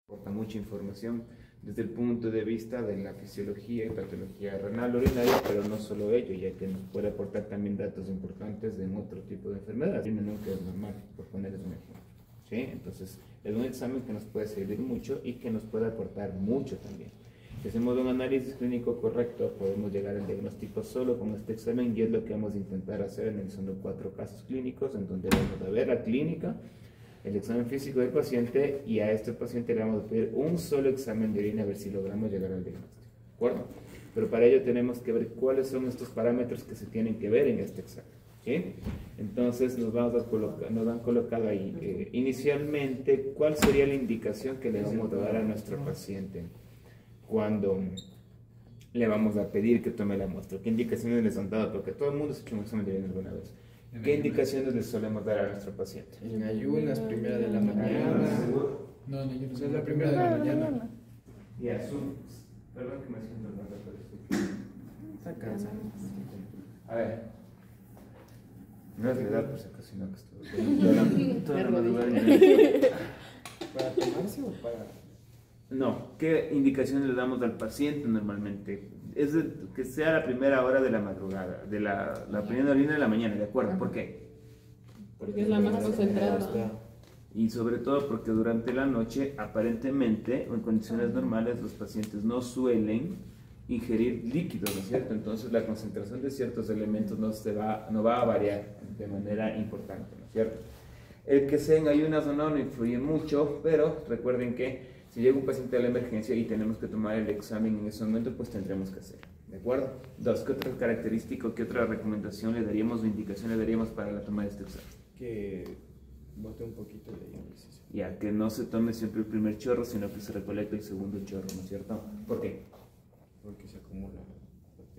aporta mucha información desde el punto de vista de la fisiología y patología renal urinaria, pero no solo ello, ya que nos puede aportar también datos importantes en otro tipo de enfermedades, no que es normal, por ponerles un ejemplo. ¿Sí? Entonces, es un examen que nos puede servir mucho y que nos puede aportar mucho también. Si hacemos un análisis clínico correcto, podemos llegar al diagnóstico solo con este examen, y es lo que vamos a intentar hacer analizando 4 casos clínicos, en donde vamos a ver la clínica, el examen físico del paciente, y a este paciente le vamos a pedir un solo examen de orina a ver si logramos llegar al diagnóstico. ¿De acuerdo? Pero para ello tenemos que ver cuáles son estos parámetros que se tienen que ver en este examen. ¿Sí? Entonces nos han colocado ahí inicialmente cuál sería la indicación que le vamos a dar a nuestro paciente cuando le vamos a pedir que tome la muestra. ¿Qué indicaciones les han dado? Porque todo el mundo se ha hecho un examen de orina alguna vez. ¿Qué indicaciones les solemos dar a nuestro paciente? En ayunas, primera de la mañana. No, en ayunas es la primera de la mañana. Y azul. Perdón que me siento raro, pero Está cansado. a ver. No es la edad, por si acaso, sino que estoy toda la madrugada. ¿Para tomarse o para...? No, ¿qué indicaciones le damos al paciente normalmente? Es que sea la primera hora de la madrugada, de la primera orina de la mañana, ¿de acuerdo? ¿Por qué? Porque es la más concentrada. Y sobre todo porque durante la noche, aparentemente, o en condiciones normales, los pacientes no suelen ingerir líquidos, ¿no es cierto? Entonces la concentración de ciertos elementos no va a variar de manera importante, ¿no es cierto? El que sea en ayunas o no influye mucho, pero recuerden que si llega un paciente a la emergencia y tenemos que tomar el examen en ese momento, pues tendremos que hacerlo, ¿de acuerdo? Dos, ¿qué otra característica o qué otra recomendación le daríamos o indicación le daríamos para la toma de este examen? Que bote un poquito de diálisis. Ya, que no se tome siempre el primer chorro, sino que se recolecte el segundo chorro, ¿no es cierto? ¿Por qué? Porque se acumula.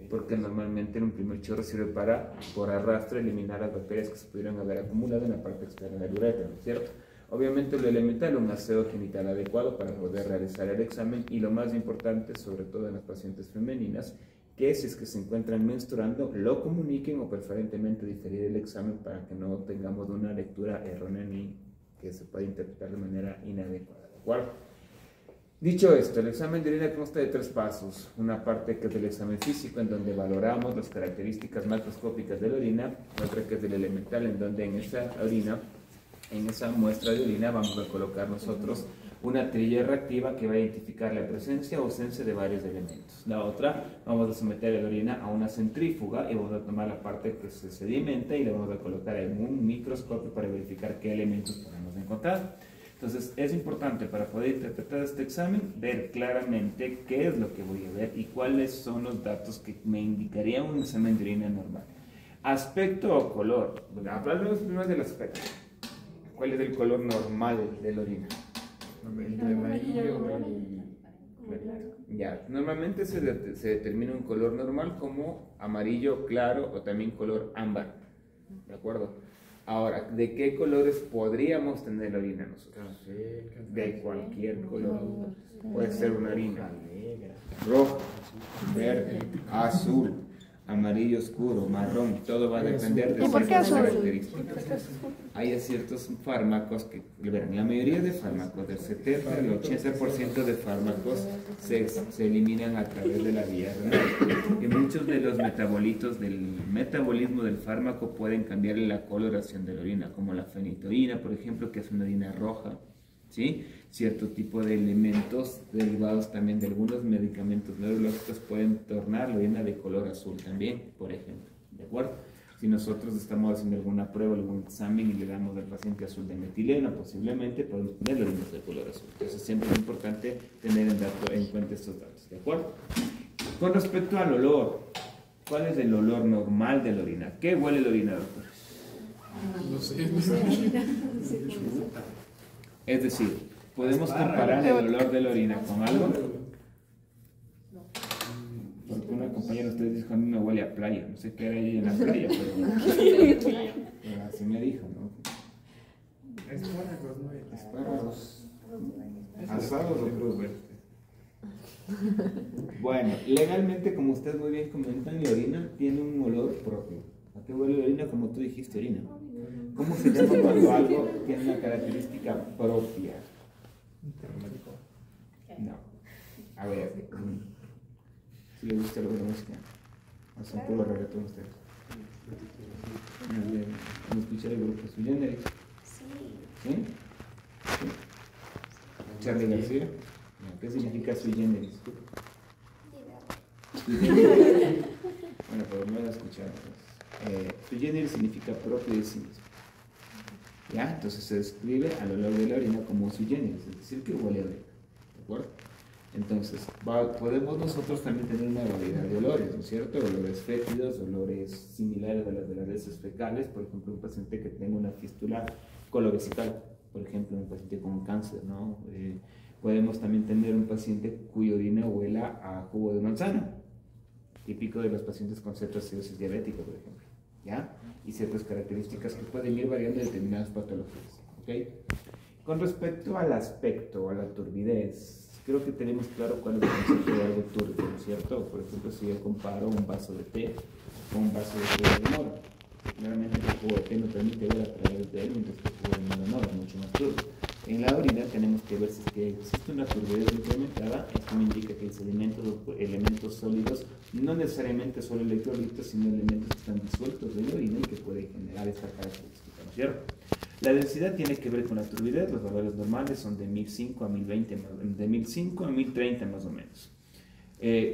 Porque normalmente en un primer chorro sirve para, por arrastre, eliminar las bacterias que se pudieran haber acumulado en la parte externa del uretra, ¿no es cierto? Obviamente lo elemental, un aseo genital adecuado para poder realizar el examen, y lo más importante, sobre todo en las pacientes femeninas, que si es que se encuentran menstruando, lo comuniquen o preferentemente diferir el examen para que no tengamos una lectura errónea ni que se pueda interpretar de manera inadecuada, ¿de acuerdo? Dicho esto, el examen de orina consta de 3 pasos. Una parte que es del examen físico, en donde valoramos las características macroscópicas de la orina. Otra que es del elemental, en donde en esa orina, en esa muestra de orina, vamos a colocar nosotros una trilla reactiva que va a identificar la presencia o ausencia de varios elementos. La otra, vamos a someter la orina a una centrífuga y vamos a tomar la parte que se sedimenta y la vamos a colocar en un microscopio para verificar qué elementos podemos encontrar. Entonces, es importante para poder interpretar este examen, ver claramente qué es lo que voy a ver y cuáles son los datos que me indicarían un examen de orina normal. Aspecto o color. Bueno, hablamos primero del aspecto. ¿Cuál es el color normal de la orina? El amarillo y... Ya, normalmente se determina un color normal como amarillo claro o también color ámbar. ¿De acuerdo? Ahora, ¿de qué colores podríamos tener la orina nosotros? De cualquier color. Puede ser una orina roja, verde, azul, amarillo oscuro, marrón. Todo va a depender de ciertas características. Hay ciertos fármacos que, verán, la mayoría de fármacos, del 70 al 80% de fármacos se eliminan a través de la vía renal. Y muchos de los metabolitos del metabolismo del fármaco pueden cambiar la coloración de la orina, como la fenitoína, por ejemplo, que es una orina roja, ¿sí? Cierto tipo de elementos derivados también de algunos medicamentos neurológicos pueden tornar la orina de color azul también, por ejemplo, ¿de acuerdo? Si nosotros estamos haciendo alguna prueba, algún examen y le damos al paciente azul de metileno, posiblemente podemos tener orinas de color azul. Entonces siempre es importante tener en cuenta estos datos, ¿de acuerdo? Con respecto al olor, ¿cuál es el olor normal de la orina? ¿Qué huele la orina, doctor? No sé. Es decir, ¿podemos comparar el olor de la orina con algo? Porque una compañera de ustedes dijo, a mí me huele a playa. No sé qué era ella en la playa, pero así me dijo, ¿no? Espárragos, ¿no? Espárragos. Asados o crudos. Bueno, legalmente, como ustedes muy bien comentan, la orina tiene un olor propio. ¿A qué huele la orina? Como tú dijiste, orina. ¿Cómo se llama cuando algo tiene una característica propia? A ver, si les gusta la música, o sea, puro reggaetón ustedes. Vamos a escuchar el grupo Sui Generis. ¿Sí? ¿Sí? Charly García. ¿Qué significa Sui Generis? Bueno, pues vamos a escuchar. Sui Generis significa propio de sí mismo. ¿Ya? Entonces se describe al olor de la orina como Sui Generis, es decir, que huele a orina. ¿De acuerdo? Entonces, podemos nosotros también tener una variedad de olores, ¿no es cierto? Olores fétidos, olores similares a las de las heces fecales, por ejemplo, un paciente que tenga una fístula colovesical, por ejemplo, un paciente con cáncer, ¿no? Podemos también tener un paciente cuya orina huela a jugo de manzana, típico de los pacientes con cetoacidosis diabética, por ejemplo, ¿ya? Y ciertas características que pueden ir variando de determinadas patologías, ¿ok? Con respecto al aspecto, a la turbidez, creo que tenemos claro cuál es el concepto de algo turbio, ¿no es cierto? Por ejemplo, si yo comparo un vaso de té con un vaso de té de mora, claramente el jugo de té no permite ver a través de él, mientras que el jugo de mora no, es mucho más turbio. En la orina tenemos que ver si es que existe una turbidez incrementada. Esto me indica que los elementos sólidos, no necesariamente solo electrolitos, sino elementos que están disueltos en la orina y que pueden generar esta característica, ¿no es cierto? La densidad tiene que ver con la turbidez. Los valores normales son de 1005 a 1020, de 1005 a 1030 más o menos.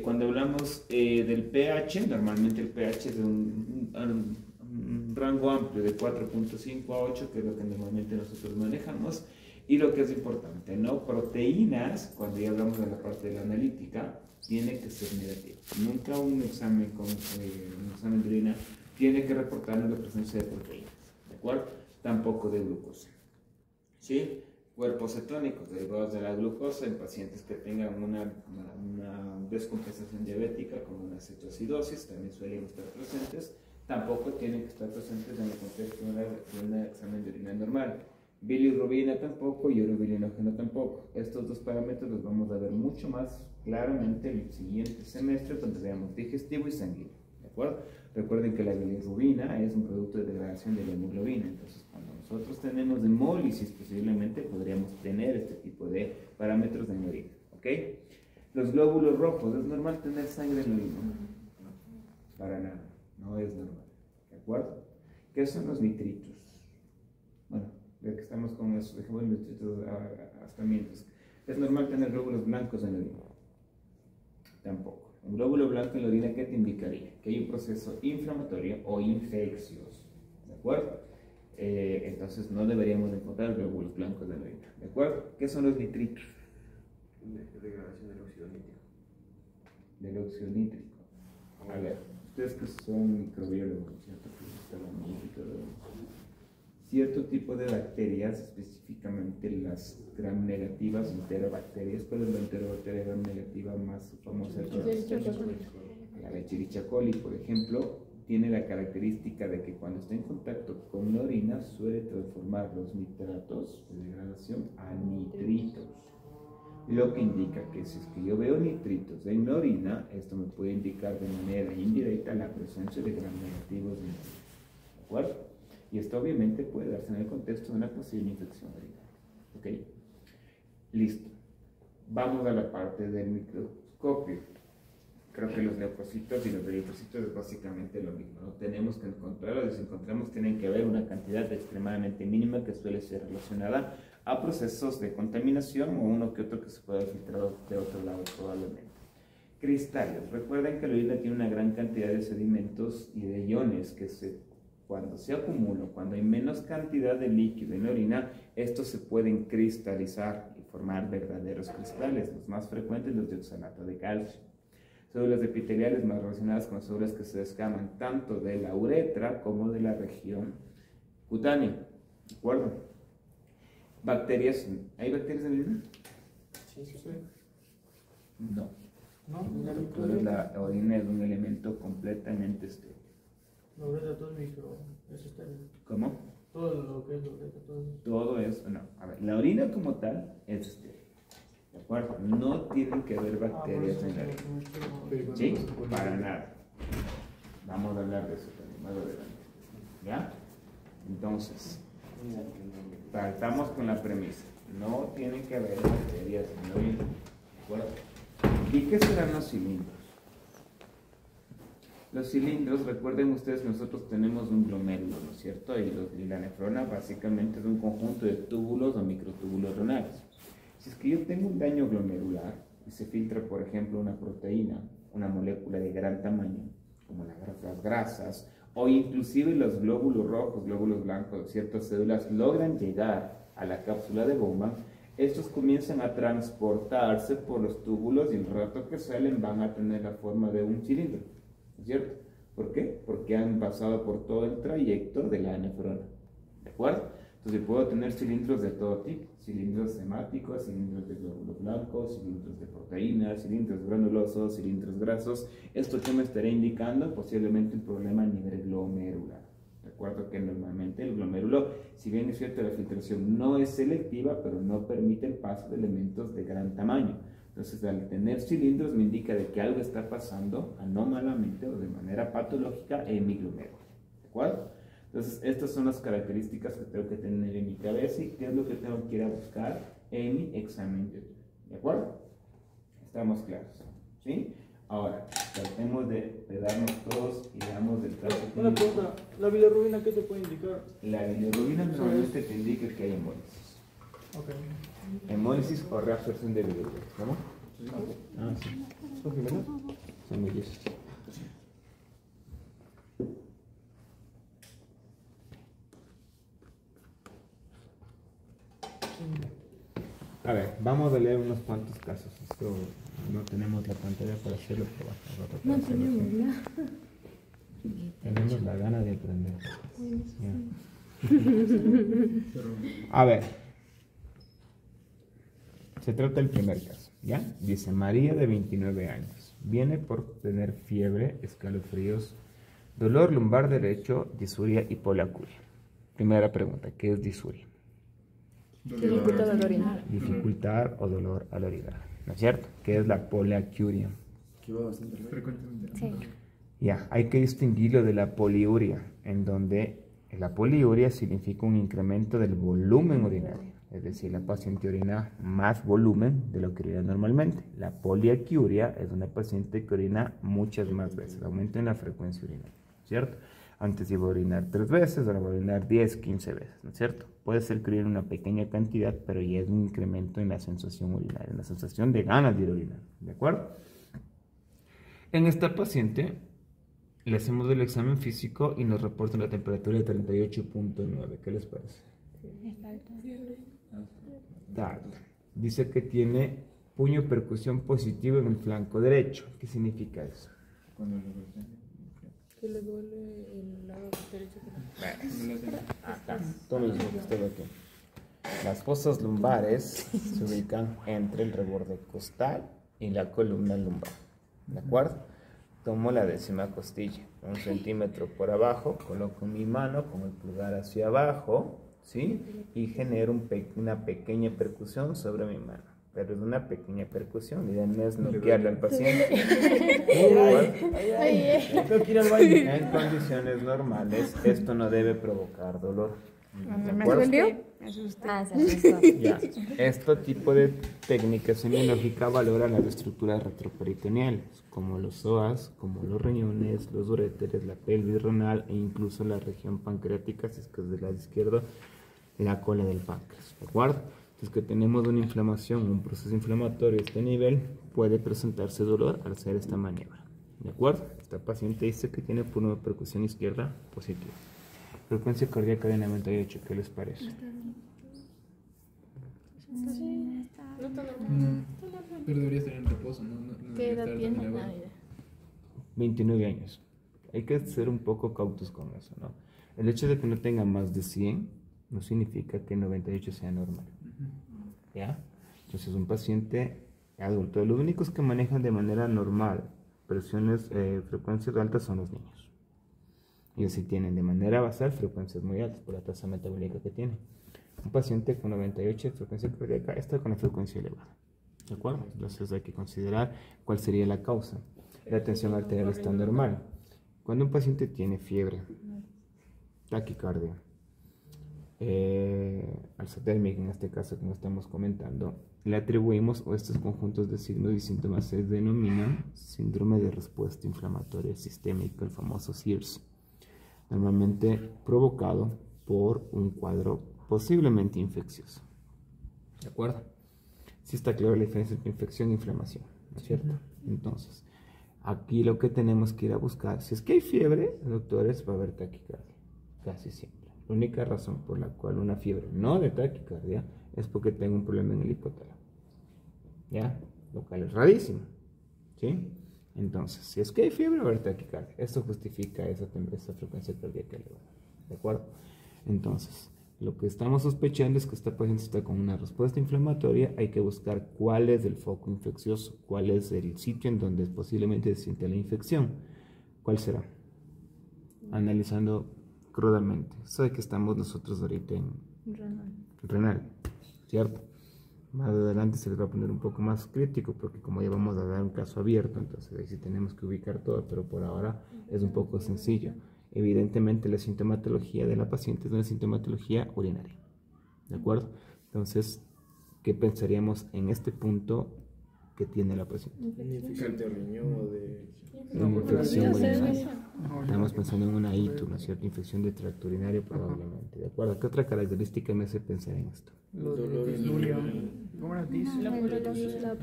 Cuando hablamos del pH, normalmente el pH es de un rango amplio de 4.5 a 8, que es lo que normalmente nosotros manejamos. Y lo que es importante, ¿no? Proteínas, cuando ya hablamos de la parte de la analítica, tiene que ser negativo. Nunca un examen de orina tiene que reportarnos la presencia de proteínas, ¿de acuerdo? Tampoco de glucosa. ¿Sí? Cuerpos cetónicos derivados de la glucosa en pacientes que tengan una descompensación diabética como una cetoacidosis también suelen estar presentes. Tampoco tienen que estar presentes en el contexto de un examen de orina normal. Bilirrubina tampoco y urobilinógeno tampoco. Estos dos parámetros los vamos a ver mucho más claramente el siguiente semestre cuando veamos digestivo y sanguíneo. ¿De acuerdo? Recuerden que la bilirrubina es un producto de degradación de la hemoglobina. Entonces, cuando nosotros tenemos hemólisis, posiblemente podríamos tener este tipo de parámetros en la orina. ¿Ok? Los glóbulos rojos, ¿es normal tener sangre en la orina? Para nada, no es normal. ¿De acuerdo? ¿Qué son los nitritos? Bueno, ya que estamos con los nitritos hasta mientras. ¿Es normal tener glóbulos blancos en la orina? Tampoco. Un glóbulo blanco en la orina, ¿qué te indicaría? Que hay un proceso inflamatorio o infeccioso. ¿De acuerdo? Entonces no deberíamos encontrar glóbulos blancos en la orina. ¿De acuerdo? ¿Qué son los nitritos? Degradación del óxido nítrico. Del óxido nítrico. A ver, ustedes que son microbiólogos, ¿cierto? Cierto tipo de bacterias, específicamente las gram negativas, enterobacterias. ¿Cuál es la enterobacteria gram negativa más famosa? La Echerichia coli, por ejemplo, tiene la característica de que cuando está en contacto con la orina suele transformar los nitratos de degradación a nitritos. Lo que indica que si es que yo veo nitritos en la orina, esto me puede indicar de manera indirecta la presencia de gram negativos en la orina. ¿De acuerdo? Y esto obviamente puede darse en el contexto de una posible infección urinaria. ¿Ok? Listo. Vamos a la parte del microscopio. Creo que los leucocitos y los eritrocitos es básicamente lo mismo, ¿no? Tenemos que encontrarlos, si encontramos tienen que haber una cantidad extremadamente mínima que suele ser relacionada a procesos de contaminación o uno que otro que se pueda filtrar de otro lado probablemente. Cristales. Recuerden que la orina tiene una gran cantidad de sedimentos y de iones que cuando se acumulan, cuando hay menos cantidad de líquido en la orina, estos se pueden cristalizar y formar verdaderos cristales. Los más frecuentes los de oxalato de calcio. Células epiteliales más relacionadas con células que se descaman tanto de la uretra como de la región cutánea. ¿De acuerdo? Bacterias. ¿Hay bacterias en la orina? Sí. No. No, La orina es un elemento completamente estéril. la uretra todo es micro, es estéril. ¿Cómo? Todo lo que es la uretra, todo es... Todo eso, no. A ver, la orina como tal es estéril. ¿De acuerdo? No tienen que haber bacterias en la orina. ¿Sí? Para nada. Vamos a hablar de eso también más adelante. ¿Ya? Entonces, partamos con la premisa. No tienen que haber bacterias en la orina. ¿De acuerdo? ¿Y qué serán los cilindros? Los cilindros, recuerden ustedes que nosotros tenemos un glomérulo, ¿no es cierto? Y la nefrona básicamente es un conjunto de túbulos o microtúbulos renales. Si es que yo tengo un daño glomerular y se filtra, por ejemplo, una proteína, una molécula de gran tamaño, como las grasas, o inclusive los glóbulos rojos, glóbulos blancos, ciertas células logran llegar a la cápsula de Bowman, estos comienzan a transportarse por los túbulos y el rato que salen van a tener la forma de un cilindro, ¿cierto? ¿Por qué? Porque han pasado por todo el trayecto de la nefrona, ¿de acuerdo? Entonces puedo tener cilindros de todo tipo, cilindros hemáticos, cilindros de glóbulos blancos, cilindros de proteínas, cilindros granulosos, cilindros grasos. ¿Esto qué me estaría indicando? Posiblemente un problema a nivel glomerular. Recuerdo que normalmente el glomérulo, si bien es cierto la filtración no es selectiva, pero no permite el paso de elementos de gran tamaño. Entonces, al tener cilindros me indica de que algo está pasando anómalamente o de manera patológica en mi glomérulo. ¿De acuerdo? Entonces, estas son las características que tengo que tener en mi cabeza y qué es lo que tengo que ir a buscar en mi examen de orina. ¿De acuerdo? Estamos claros. ¿Sí? Ahora, tratemos de darnos todos y damos del caso. Una pregunta, ¿la bilirrubina qué te puede indicar? La bilirrubina normalmente te indica que hay hemólisis. Ok. Hemólisis o reabsorción de bilirrubina, ¿no? Ah, sí. ¿Son gemelos? Son mellizos. A ver, vamos a leer unos cuantos casos. Esto no tenemos la pantalla para hacerlo, pero No tenemos nada. tenemos la gana de aprender. A ver, se trata del primer caso, ¿ya? Dice María de 29 años. Viene por tener fiebre, escalofríos, dolor lumbar derecho, disuria y poliacuria. Primera pregunta, ¿qué es disuria? Dificultad al orinar. Dificultad o dolor al orinar, ¿no es cierto? ¿Qué es la poliacuria? Que va bastante frecuentemente. Sí. Ya, hay que distinguirlo de la poliuria, en donde la poliuria significa un incremento del volumen urinario, es decir, la paciente orina más volumen de lo que orina normalmente. La poliacuria es una paciente que orina muchas más veces, aumenta en la frecuencia urinaria, ¿cierto? Antes iba a orinar 3 veces, ahora va a orinar 10, 15 veces, ¿no es cierto? Puede ser que orine una pequeña cantidad, pero ya es un incremento en la sensación urinaria, en la sensación de ganas de ir a orinar, ¿de acuerdo? En esta paciente le hacemos el examen físico y nos reporta una temperatura de 38.9. ¿Qué les parece? Está alta. Dice que tiene puño percusión positivo en el flanco derecho. ¿Qué significa eso? Que le duele el lado derecho. Acá, todo lo que usted ve aquí. Las fosas lumbares se ubican entre el reborde costal y la columna lumbar. ¿De acuerdo? Tomo la 10ª costilla, 1 centímetro por abajo, coloco mi mano con el pulgar hacia abajo, ¿sí? Y genero una pequeña percusión sobre mi mano. Pero es una pequeña percusión, la idea no es noquearle al paciente. Tengo que ir al baño. En condiciones normales, esto no debe provocar dolor. ¿De ¿Me acuerdo? Ah, se asustó. Ya. Este tipo de técnica semiológica valora las estructuras retroperitoneales, como los psoas, como los riñones, los uréteres, la pelvis renal e incluso la región pancreática, si es que es del lado izquierdo, la cola del páncreas. ¿De acuerdo? Entonces, que tenemos una inflamación, un proceso inflamatorio a este nivel, puede presentarse dolor al hacer esta maniobra. ¿De acuerdo? Esta paciente dice que tiene puño de percusión izquierda positiva. Frecuencia cardíaca de 98, ¿qué les parece? Pero debería estar en reposo, ¿no? ¿Qué edad debería estar tiene? elevado. 29 años. Hay que ser un poco cautos con eso, ¿no? El hecho de que no tenga más de 100 no significa que 98 sea normal. ¿Ya? Entonces, un paciente adulto, los únicos que manejan de manera normal presiones, frecuencias altas son los niños. Ellos sí tienen de manera basal frecuencias muy altas por la tasa metabólica que tienen. Un paciente con 98 de frecuencia cardíaca está con la frecuencia elevada. ¿De acuerdo? Entonces hay que considerar cuál sería la causa. La tensión arterial está normal. Cuando un paciente tiene fiebre, taquicardia, alza térmica en este caso que nos estamos comentando, le atribuimos, o estos conjuntos de signos y síntomas se denominan síndrome de respuesta inflamatoria sistémica, el famoso SIRS, normalmente provocado por un cuadro posiblemente infeccioso. ¿De acuerdo? Sí está clara la diferencia entre infección e inflamación, ¿no es cierto? Entonces, aquí lo que tenemos que ir a buscar, si es que hay fiebre, doctores, va a haber taquicardia, casi siempre. La única razón por la cual una fiebre no de taquicardia es porque tengo un problema en el hipotálamo, ¿ya? Lo cual es rarísimo, ¿sí? Entonces, si es que hay fiebre, va a haber taquicardia. Esto justifica esa frecuencia cardíaca elevada, ¿de acuerdo? Entonces, lo que estamos sospechando es que esta paciente está con una respuesta inflamatoria. Hay que buscar cuál es el foco infeccioso, cuál es el sitio en donde posiblemente se siente la infección. ¿Cuál será? Analizando crudamente. Sabe que estamos nosotros ahorita en renal, ¿cierto? Más adelante se les va a poner un poco más crítico porque como ya vamos a dar un caso abierto, entonces ahí sí tenemos que ubicar todo, pero por ahora es un poco sencillo. Evidentemente la sintomatología de la paciente es una sintomatología urinaria, ¿de acuerdo? Entonces, ¿qué pensaríamos en este punto que tiene la paciente? Infección de riñón o de... Una infección urinaria. Estamos pensando en una ITU, ¿no es cierto? Infección de tracto urinario probablemente, ¿de acuerdo? ¿Qué otra característica me hace pensar en esto? Los de disuria. ¿Cómo era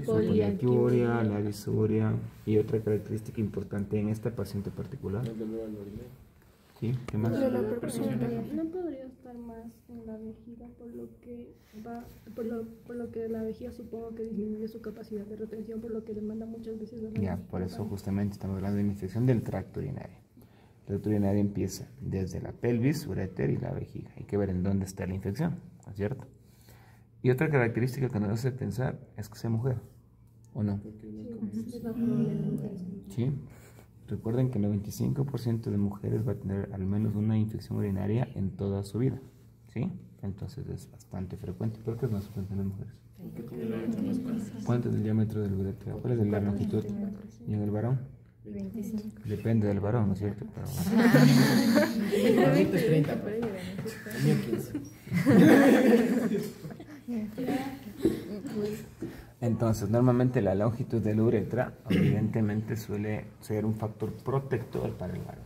Poliacuria, la disuria y otra característica importante en esta paciente particular. El dolor al orinar. ¿Sí? ¿Qué más? No podría estar más en la vejiga, por lo que la vejiga supongo que disminuye su capacidad de retención, por lo que demanda muchas veces la Ya, por eso justamente estamos hablando de una infección del tracto urinario. El tracto urinario empieza desde la pelvis, uréter y la vejiga. Hay que ver en dónde está la infección, ¿no es cierto? Y otra característica que nos hace pensar es que sea mujer, ¿o no? Sí. Recuerden que el 95% de mujeres va a tener al menos una infección urinaria en toda su vida, ¿sí? Entonces es bastante frecuente. ¿Por qué es más frecuente en las mujeres? ¿Cuánto es el diámetro del uréter? ¿Cuál es la longitud? ¿Y en el varón? 25. Depende del varón, ¿no es cierto? El bonito es 30. El mío 15. Entonces, normalmente la longitud de la uretra evidentemente suele ser un factor protector para el varón.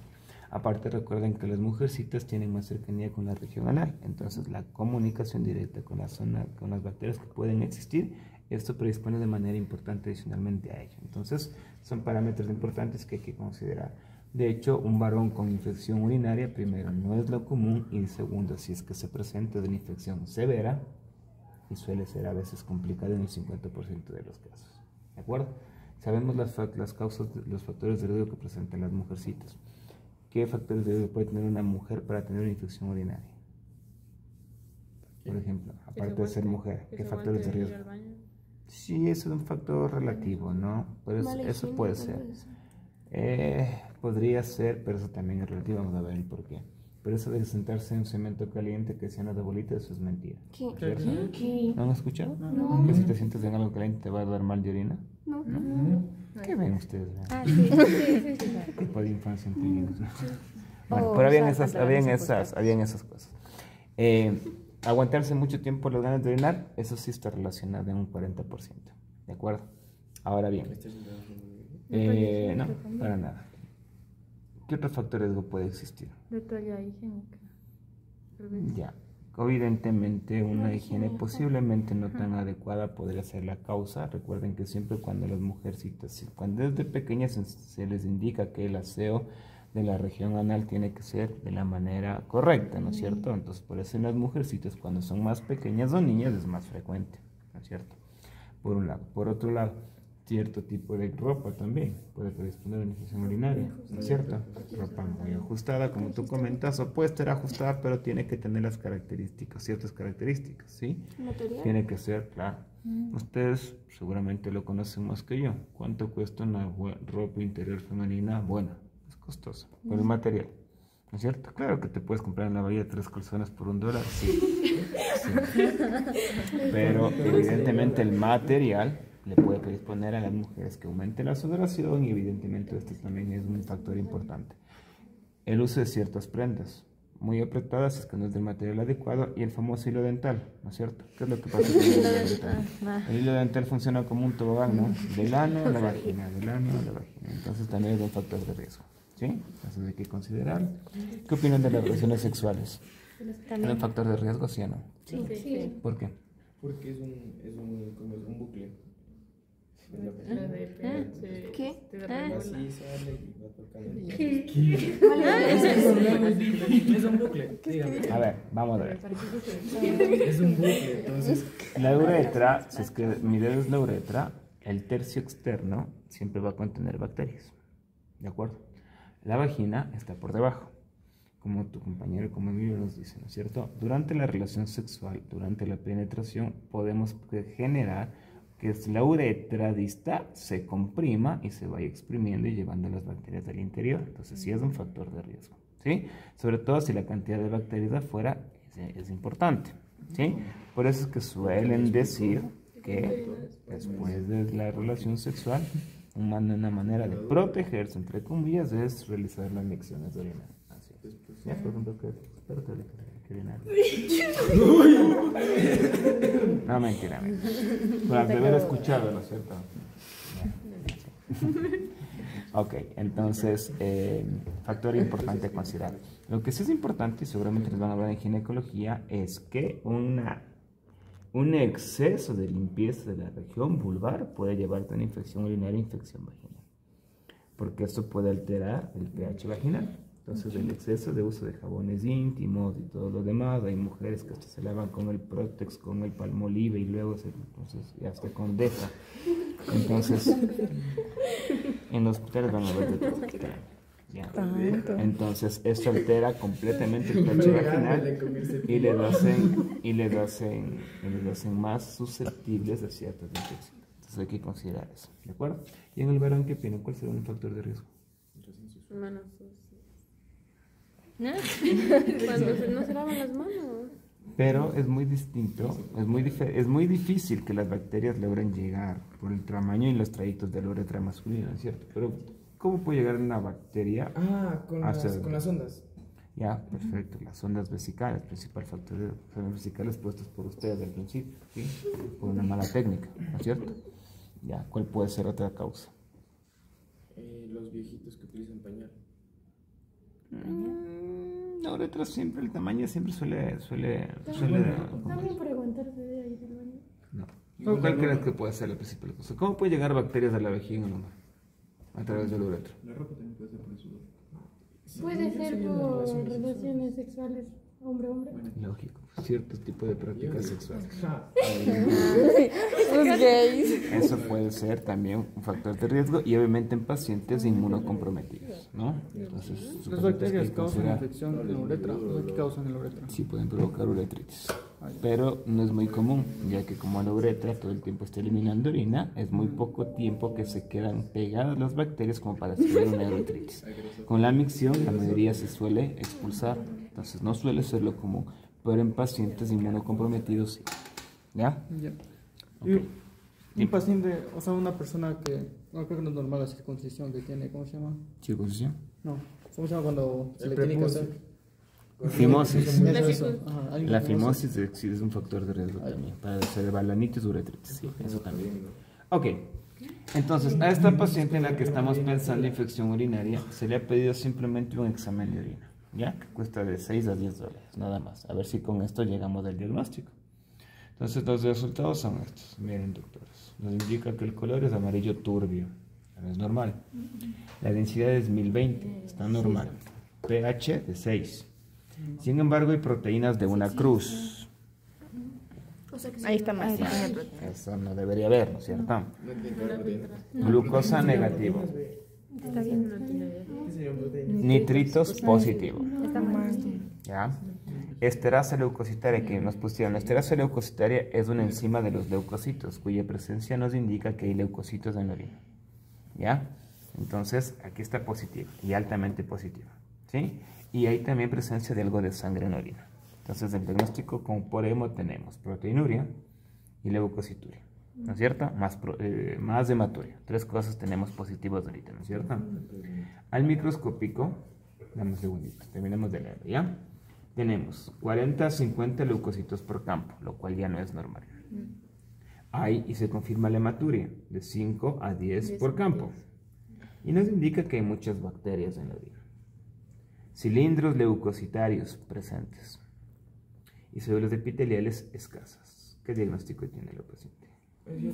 Aparte, recuerden que las mujercitas tienen más cercanía con la región anal, entonces la comunicación directa con la zona, con las bacterias que pueden existir, esto predispone de manera importante adicionalmente a ello. Entonces, son parámetros importantes que hay que considerar. De hecho, un varón con infección urinaria, primero, no es lo común, y segundo, si es que se presenta de una infección severa, y suele ser a veces complicado en el 50% de los casos, ¿de acuerdo? Sabemos las causas, los factores de riesgo que presentan las mujercitas. ¿Qué factores de riesgo puede tener una mujer para tener una infección urinaria? Por ejemplo, aparte de ser mujer, ¿qué factores de riesgo? Sí, eso es un factor relativo, ¿no? Pero eso puede ser. Podría ser, pero eso también es relativo, vamos a ver el por qué. Pero eso de sentarse en un cemento caliente que sea una de bolita, eso es mentira. ¿Qué? ¿No han escuchado? No. Que si te sientes en algo caliente te va a dar mal de orina. No. ¿Qué ven ustedes? Sí. ¿Qué tipo de infancia han tenido? Bueno, pero habían esas cosas. Aguantarse mucho tiempo las ganas de orinar, eso sí está relacionado en un 40%. ¿De acuerdo? Ahora bien, no, para nada. ¿Qué otro factor de riesgo puede existir? De toalla higiénica. Ya, evidentemente una higiene posiblemente no tan adecuada podría ser la causa. Recuerden que siempre cuando las mujercitas, cuando desde pequeñas se les indica que el aseo de la región anal tiene que ser de la manera correcta, ¿no es cierto? Entonces por eso en las mujercitas cuando son más pequeñas o niñas es más frecuente, ¿no es cierto? Por un lado. Por otro lado, cierto tipo de ropa también puede predisponer a una infección urinaria, ¿no es cierto? Ropa muy ajustada, como tú comentas, o puede estar ajustada, pero tiene que tener las características, ciertas características, ¿sí? ¿Material? Tiene que ser, claro. Ustedes seguramente lo conocen más que yo. ¿Cuánto cuesta una ropa interior femenina buena? Es costosa, por el material, ¿no es cierto? Claro que te puedes comprar en la bahía 3 calzones por $1, sí. Pero evidentemente el material le puede predisponer a las mujeres que aumenten la sudoración y evidentemente esto también es un factor importante. El uso de ciertas prendas, muy apretada si es que no es del material adecuado, y el famoso hilo dental, ¿no es cierto? ¿Qué es lo que pasa con el hilo dental? El hilo dental funciona como un tobogán, ¿no? Del ano a la vagina, del ano a la vagina. Entonces también es un factor de riesgo, ¿sí? Entonces hay que considerar. ¿Qué opinan de las relaciones sexuales? ¿Es un factor de riesgo, sí o no? Sí. ¿Por qué? Porque es un bucle. ¿Qué? Así sale y va tocando. ¿Qué? Es un bucle, dígame. A ver, vamos a ver. Es un bucle, entonces. La uretra, si es que mi dedo es la uretra, el tercio externo siempre va a contener bacterias. ¿De acuerdo? La vagina está por debajo, como tu compañero, como Emilio nos dice, ¿no es cierto? Durante la relación sexual, durante la penetración, podemos generar que la uretra distal se comprima y se vaya exprimiendo y llevando las bacterias del interior. Entonces sí es un factor de riesgo, ¿sí? Sobre todo si la cantidad de bacterias de afuera es importante, ¿sí? Por eso es que suelen decir que después de la relación sexual, una manera de protegerse, entre comillas, es realizar las inyecciones de orina. Así es. Ya, por ejemplo, que viene algo. No, mentira. Por haber escuchado, ¿no es cierto? Ok, entonces, factor importante a considerar. Lo que sí es importante, y seguramente les van a hablar en ginecología, es que un exceso de limpieza de la región vulvar puede llevarte a una infección urinaria e infección vaginal, porque esto puede alterar el pH vaginal. Entonces, el exceso de uso de jabones íntimos y todo lo demás, hay mujeres que hasta se lavan con el Protex, con el Palmolive y luego entonces ya hasta con Deja. Entonces, en los hospitales van a ver de todo. Ya. Entonces, esto altera completamente el pH vaginal y les hacen más susceptibles a ciertas infecciones. Entonces, hay que considerar eso, ¿de acuerdo? Y en el varón, ¿qué opinan? ¿Cuál será un factor de riesgo? Manos sucias. Cuando no se lavan las manos. Pero es muy distinto, es muy difícil que las bacterias logren llegar por el tamaño y los trayectos de la uretra masculina, ¿es cierto? Pero, ¿cómo puede llegar una bacteria? Con las ondas. Ya, perfecto. Las ondas vesicales, principal factor de ondas vesicales puestas por ustedes al principio, ¿sí? Por una mala técnica, ¿no es cierto? Ya, ¿cuál puede ser otra causa? Los viejitos que utilizan pañal. La uretra siempre, el tamaño siempre suele También por aguantarse de ahí del baño. no. ¿Cuál crees que puede ser la principal causa? ¿Cómo puede llegar bacterias a la vejiga en el hombre? A través de la uretra. La ropa también puede ser por el sudor. Puede ser por relaciones sexuales hombre-hombre. Lógico, cierto tipo de prácticas sexuales. Los gays. Eso puede ser también un factor de riesgo y obviamente en pacientes inmunocomprometidos, ¿no? Entonces, Las bacterias causan infección en la uretra. ¿Qué causan en la uretra? Sí, pueden provocar uretritis, pero no es muy común, ya que como la uretra todo el tiempo está eliminando orina, es muy poco tiempo que se quedan pegadas las bacterias como para hacer una uretritis. Con la micción la mayoría se suele expulsar, entonces no suele ser lo común, pero en pacientes inmunocomprometidos sí. ¿Ya? Ya. Okay. Y un paciente, o sea, una persona que, no creo que no es normal la circuncisión que tiene, ¿cómo se llama? ¿Circuncisión? No, ¿cómo se llama cuando se le tiene que hacer? Fimosis. Eso. Ajá, alguien La que fimosis es un factor de riesgo también, para hacer balanitis, uretritis, sí, eso también. Ok, entonces a esta paciente en la que estamos pensando infección urinaria, se le ha pedido simplemente un examen de orina, ¿ya? Que cuesta de 6 a 10 dólares, nada más. A ver si con esto llegamos al diagnóstico. Entonces los resultados son estos. Miren, doctores, nos indica que el color es amarillo turbio, no es normal. La densidad es 1020, está normal. pH de 6. Sin embargo, hay proteínas de una cruz. Ahí está más. Eso no debería haber, ¿no es cierto? Glucosa negativo. Está bien. Nitritos positivo. Está mal. ¿Ya? Esterasa leucocitaria, que nos pusieron. La esterasa leucocitaria es una enzima de los leucocitos, cuya presencia nos indica que hay leucocitos en la orina. ¿Ya? Entonces, aquí está positiva y altamente positiva. ¿Sí? Y hay también presencia de algo de sangre en la orina. Entonces, el diagnóstico como por hemo tenemos proteinuria y leucocituria, ¿no es cierto? Más hematuria. 3 cosas tenemos positivas ahorita, ¿no es cierto? Al microscópico, dame un segundito, terminemos de leer, ¿ya? tenemos 40 a 50 leucocitos por campo, lo cual ya no es normal. Hay, y se confirma la hematuria, de 5 a 10 por campo. Y nos indica que hay muchas bacterias en la orina. Cilindros leucocitarios presentes. Y células epiteliales escasas. ¿Qué diagnóstico tiene la paciente? Una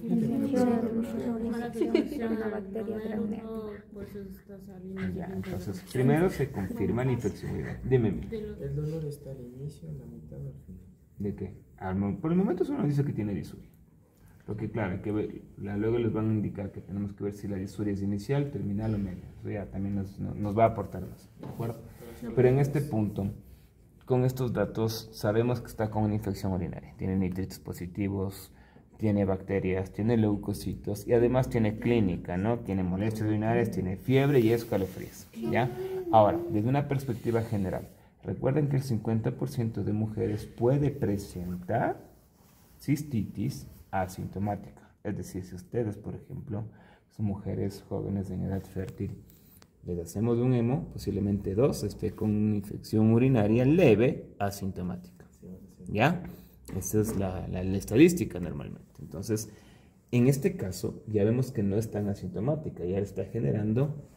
bacteria grande. Ya, entonces, primero se confirma la infección urinaria. Dime. El dolor está al inicio, en la mitad o al final. ¿De qué? Por el momento solo nos dice que tiene disuria. Porque claro, hay que ver, luego les van a indicar que tenemos que ver si la disuria es inicial, terminal o media. Eso ya también nos va a aportar más, ¿de acuerdo? Pero en este punto, con estos datos, sabemos que está con una infección urinaria. Tiene nitritos positivos, tiene bacterias, tiene leucocitos y además tiene clínica, ¿no? Tiene molestias urinarias, tiene fiebre y escalofríos, ¿ya? Ahora, desde una perspectiva general, recuerden que el 50% de mujeres puede presentar cistitis asintomática. Es decir, si ustedes, por ejemplo, son mujeres jóvenes en edad fértil, les hacemos un hemo, posiblemente 2 esté con una infección urinaria leve asintomática, ¿ya? Esa es la estadística normalmente. Entonces, en este caso, ya vemos que no es tan asintomática, ya está generando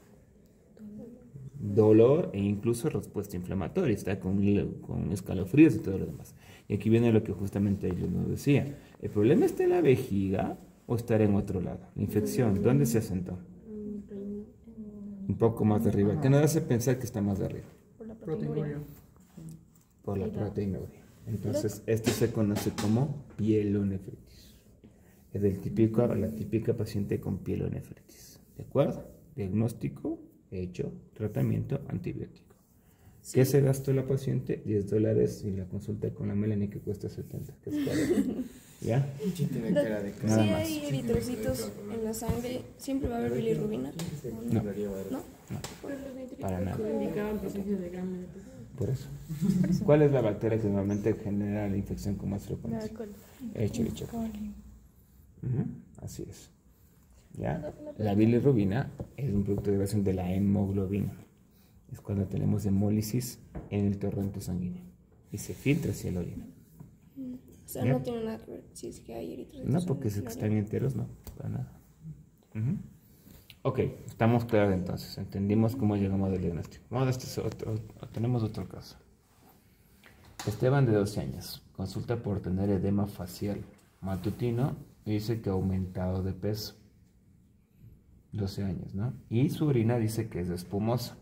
dolor e incluso respuesta inflamatoria, está con escalofríos y todo lo demás. Y aquí viene lo que justamente yo nos decía. ¿El problema está en la vejiga o estará en otro lado? La infección, ¿dónde se asentó? Un poco más de arriba. ¿Qué nos hace pensar que está más de arriba? Proteinuria. Por la proteinuria. Entonces, esto se conoce como pielonefritis. Es la típica paciente con pielonefritis. ¿De acuerdo? Diagnóstico hecho, tratamiento antibiótico. ¿Qué se gastó la paciente? $10 y la consulta con la Melanie que cuesta 70. ¿Qué es caro? ¿Ya? Sí, tiene cara de Si hay eritrocitos en la sangre, ¿siempre va a haber bilirrubina? No. ¿No? Para nada. Indicaban presencia de gramo. Por eso. ¿Cuál es la bacteria que normalmente genera la infección con más frecuencia? Escherichia coli. Así es. ¿Ya? La bilirrubina es un producto de creación de la hemoglobina. Es cuando tenemos hemólisis en el torrente sanguíneo y se filtra hacia la orina. O sea, ¿Ya? no tiene nada que ver si es que hay eritrocitos. No, porque si están enteros, no, para nada. Ok, estamos claros entonces. Entendimos cómo llegamos al diagnóstico. Vamos a tenemos otro caso. Esteban, de 12 años, consulta por tener edema facial matutino y dice que ha aumentado de peso. 12 años, ¿no? Y su orina dice que es espumosa.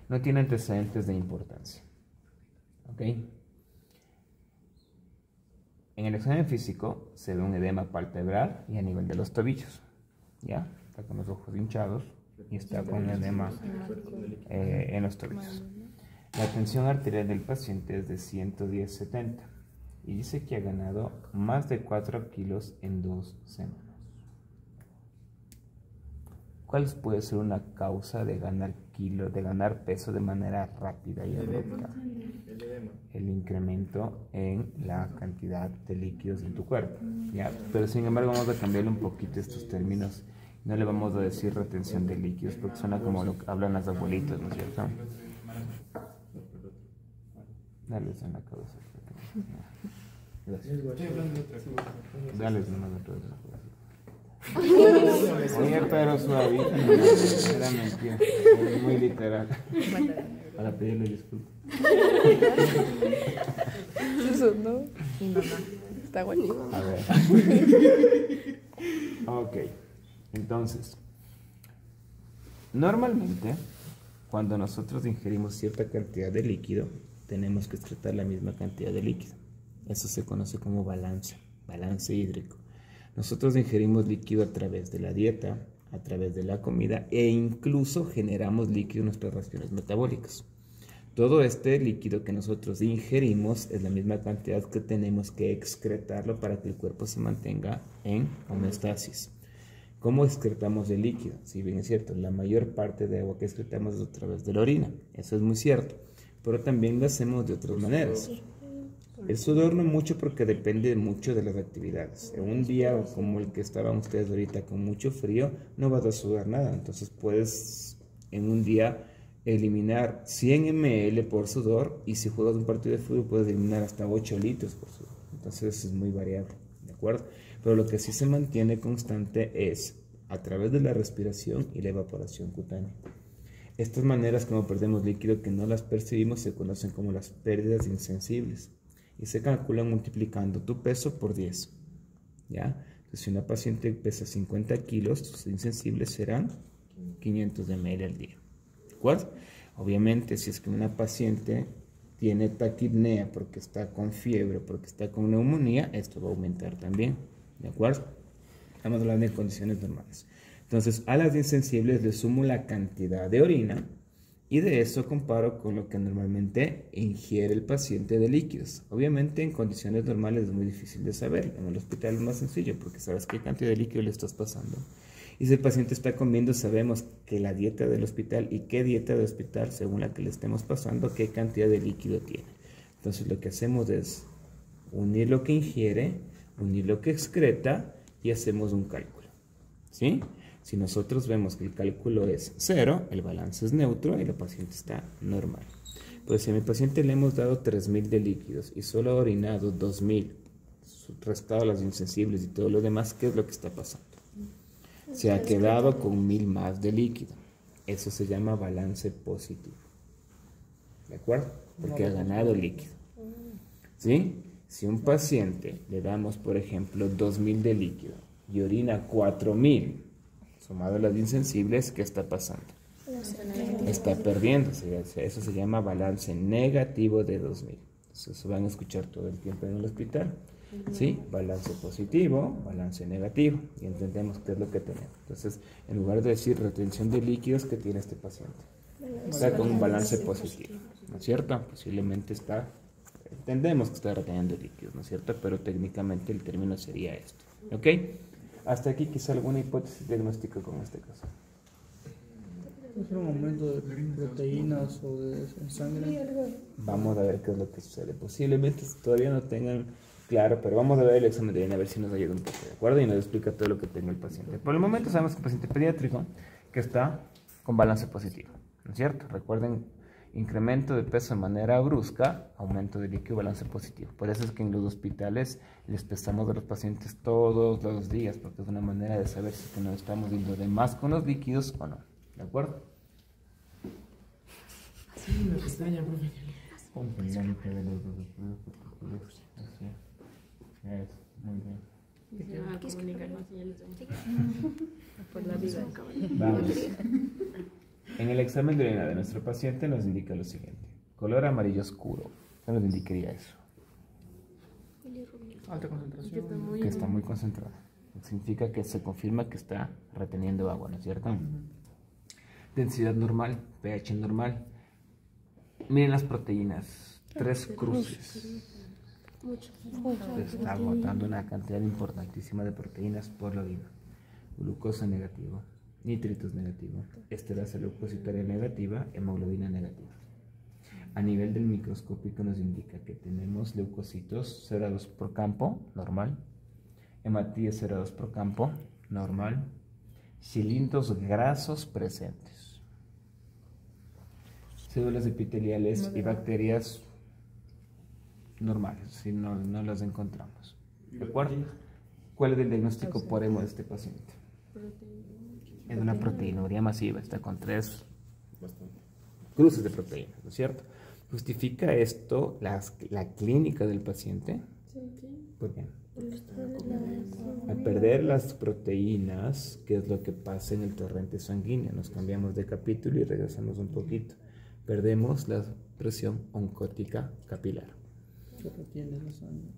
No tiene antecedentes de importancia. ¿Ok? En el examen físico se ve un edema palpebral y a nivel de los tobillos. ¿Ya? Está con los ojos hinchados y está con edema en los tobillos. La tensión arterial del paciente es de 110/70 y dice que ha ganado más de 4 kilos en 2 semanas. ¿Cuál puede ser una causa de ganar peso de manera rápida y abrupta? El incremento en la cantidad de líquidos en tu cuerpo, ¿ya? Pero sin embargo vamos a cambiarle un poquito estos términos. No le vamos a decir retención de líquidos porque suena como lo que hablan las abuelitas, ¿no es cierto? Dale en la cabeza. Gracias. Dale nomás otra vez. Oye, pero suavita, no, era mentira, es muy literal. Para pedirle disculpas. Eso no. Está bueno. A ver. Ok, entonces, normalmente, cuando nosotros ingerimos cierta cantidad de líquido, tenemos que excretar la misma cantidad de líquido. Eso se conoce como balance hídrico. Nosotros ingerimos líquido a través de la dieta, a través de la comida e incluso generamos líquido en nuestras reacciones metabólicas. Todo este líquido que nosotros ingerimos es la misma cantidad que tenemos que excretarlo para que el cuerpo se mantenga en homeostasis. ¿Cómo excretamos el líquido? Si bien es cierto, la mayor parte de agua que excretamos es a través de la orina, eso es muy cierto, pero también lo hacemos de otras maneras. El sudor no mucho porque depende mucho de las actividades. En un día como el que estaban ustedes ahorita con mucho frío, no vas a sudar nada. Entonces puedes en un día eliminar 100 ml por sudor, y si juegas un partido de fútbol puedes eliminar hasta 8 litros por sudor. Entonces es muy variable, ¿de acuerdo? Pero lo que sí se mantiene constante es a través de la respiración y la evaporación cutánea. Estas maneras como perdemos líquido que no las percibimos se conocen como las pérdidas insensibles y se calculan multiplicando tu peso por 10, ¿ya? Entonces, si una paciente pesa 50 kilos, sus insensibles serán 500 ml al día, ¿de acuerdo? Obviamente, si es que una paciente tiene taquipnea porque está con fiebre, porque está con neumonía, esto va a aumentar también, ¿de acuerdo? Estamos hablando de condiciones normales. Entonces, a las insensibles le sumo la cantidad de orina y de eso comparo con lo que normalmente ingiere el paciente de líquidos. Obviamente, en condiciones normales es muy difícil de saber. En el hospital es más sencillo porque sabes qué cantidad de líquido le estás pasando. Y si el paciente está comiendo, sabemos que la dieta del hospital y qué dieta del hospital, según la que le estemos pasando, qué cantidad de líquido tiene. Entonces, lo que hacemos es unir lo que ingiere, unir lo que excreta y hacemos un cálculo, ¿sí? Si nosotros vemos que el cálculo es 0, el balance es neutro y el paciente está normal. Pues si a mi paciente le hemos dado 3000 de líquidos y solo ha orinado 2000, restado las insensibles y todo lo demás, ¿qué es lo que está pasando? Se ha quedado con 1000 más de líquido. Eso se llama balance positivo. ¿De acuerdo? Porque ha ganado líquido. ¿Sí? Si a un paciente le damos, por ejemplo, 2000 de líquido y orina 4000, sumado a las insensibles, ¿qué está pasando? Está perdiendo. Eso se llama balance negativo de 2000. Eso van a escuchar todo el tiempo en el hospital. ¿Sí? Balance positivo, balance negativo. Y entendemos qué es lo que tenemos. Entonces, en lugar de decir retención de líquidos, ¿qué tiene este paciente? Está con un balance positivo, ¿no es cierto? Posiblemente entendemos que está reteniendo líquidos, ¿no es cierto? Pero técnicamente el término sería esto. ¿Ok? Hasta aquí quizá alguna hipótesis diagnóstica con este caso. ¿Es un aumento de proteínas o de sangre? Vamos a ver qué es lo que sucede. Posiblemente todavía no tengan claro, pero vamos a ver el examen de orina a ver si nos ayuda un poco, ¿de acuerdo? Y nos explica todo lo que tenga el paciente. Por el momento sabemos que es un paciente pediátrico que está con balance positivo, ¿no es cierto? Recuerden, incremento de peso de manera brusca, aumento de líquido, balance positivo. Por eso es que en los hospitales les pesamos a los pacientes todos los días, porque es una manera de saber si nos estamos yendo de más con los líquidos o no. ¿De acuerdo? Sí, me extraña, profe. Muy bien. Por la vida. Vamos. En el examen de orina de nuestro paciente nos indica lo siguiente. Color amarillo oscuro. ¿Qué nos indicaría eso? Alta concentración. Que está muy concentrado. Significa que se confirma que está reteniendo agua, ¿no es cierto? Densidad normal, pH normal. Miren las proteínas. 3 cruces. Se está agotando una cantidad importantísima de proteínas por la orina. Glucosa negativo, nitritos negativo, esterasa leucocitaria negativa, hemoglobina negativa. A nivel del microscópico nos indica que tenemos leucocitos 0,2 por campo, normal, hematíes 0,2 por campo, normal, cilindros grasos presentes, células epiteliales y bacterias normales, si no las encontramos. ¿De acuerdo? ¿Cuál es el diagnóstico por hemo de este paciente? Es una proteinuria masiva, está con 3 cruces de proteínas, ¿no es cierto? ¿Justifica esto la clínica del paciente? ¿Por qué? Al perder las proteínas, ¿qué es lo que pasa en el torrente sanguíneo? Nos cambiamos de capítulo y regresamos un poquito. Perdemos la presión oncótica capilar. ¿Qué retiene la sangre?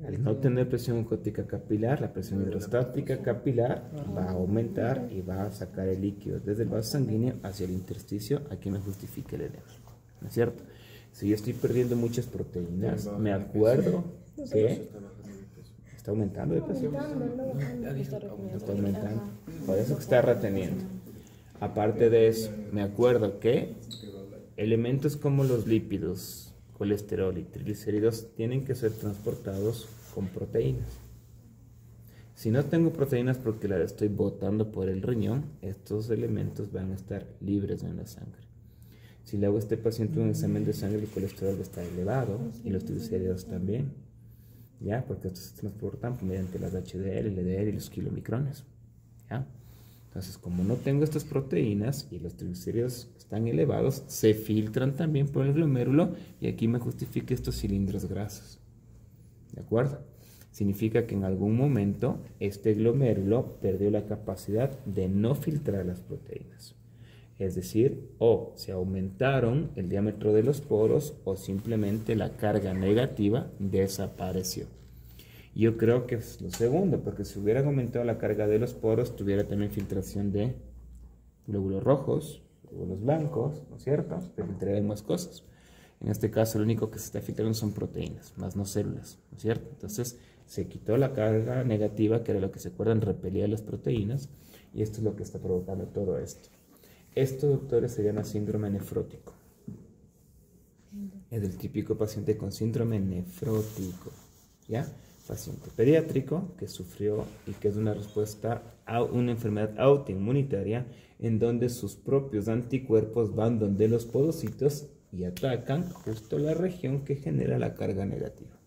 Al no tener presión oncótica capilar, la presión hidrostática capilar va a aumentar y va a sacar el líquido desde el vaso sanguíneo hacia el intersticio, a que me justifique el edema, ¿no es cierto? Si yo estoy perdiendo muchas proteínas, me acuerdo que está aumentando de peso. Está aumentando, por eso que está reteniendo. Aparte de eso, me acuerdo que elementos como los lípidos, colesterol y triglicéridos tienen que ser transportados con proteínas. Si no tengo proteínas porque las estoy botando por el riñón, estos elementos van a estar libres en la sangre. Si le hago a este paciente un examen de sangre, el colesterol está elevado y los triglicéridos también, ¿ya? Porque estos se transportan mediante las HDL, LDL y los kilomicrones, ¿ya? Entonces, como no tengo estas proteínas y los triglicéridos están elevados, se filtran también por el glomérulo y aquí me justifica estos cilindros grasos, ¿de acuerdo? Significa que en algún momento este glomérulo perdió la capacidad de no filtrar las proteínas. Es decir, o se aumentaron el diámetro de los poros o simplemente la carga negativa desapareció. Yo creo que es lo segundo, porque si hubieran aumentado la carga de los poros, tuviera también filtración de glóbulos rojos, glóbulos blancos, ¿no es cierto? Se filtrarían más cosas. En este caso, lo único que se está filtrando son proteínas, más no células, ¿no es cierto? Entonces, se quitó la carga negativa, que era lo que se acuerdan, repelía las proteínas, y esto es lo que está provocando todo esto. Esto, doctores, se llama síndrome nefrótico. Es el típico paciente con síndrome nefrótico, ¿ya? Paciente pediátrico que sufrió y que es una respuesta a una enfermedad autoinmunitaria en donde sus propios anticuerpos van donde los podocitos y atacan justo la región que genera la carga negativa,